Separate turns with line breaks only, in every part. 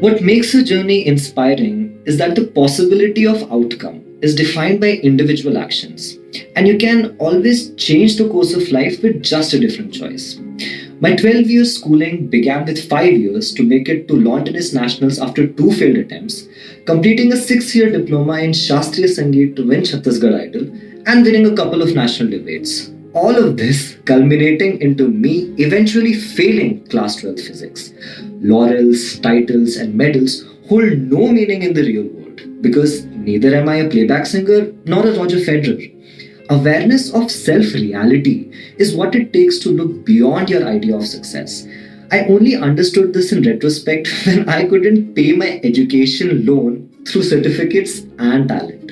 What makes a journey inspiring is that the possibility of outcome is defined by individual actions, and you can always change the course of life with just a different choice. My 12-year schooling began with 5 years to make it to lawn tennis nationals after 2 failed attempts, completing a 6-year diploma in Shastriya Sangeet to win Chhattisgarh Idol, and winning a couple of national debates. All of this culminating into me eventually failing class 12 physics. Laurels, titles, and medals hold no meaning in the real world because neither am I a playback singer nor a Roger Federer. Awareness of self reality is what it takes to look beyond your idea of success. I only understood this in retrospect when I couldn't pay my education loan through certificates and talent.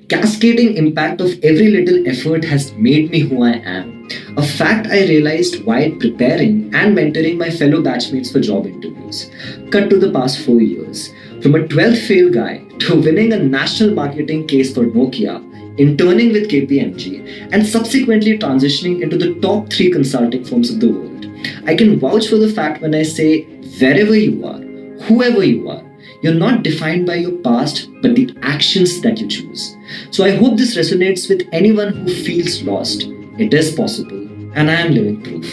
Cascading impact of every little effort has made me who I am. A fact I realized while preparing and mentoring my fellow batchmates for job interviews. Cut to the past 4 years. From a 12th fail guy to winning a national marketing case for Nokia, interning with KPMG, and subsequently transitioning into the top 3 consulting firms of the world. I can vouch for the fact when I say, wherever you are, whoever you are, you're not defined by your past, but the actions that you choose. So I hope this resonates with anyone who feels lost. It is possible, and I am living proof.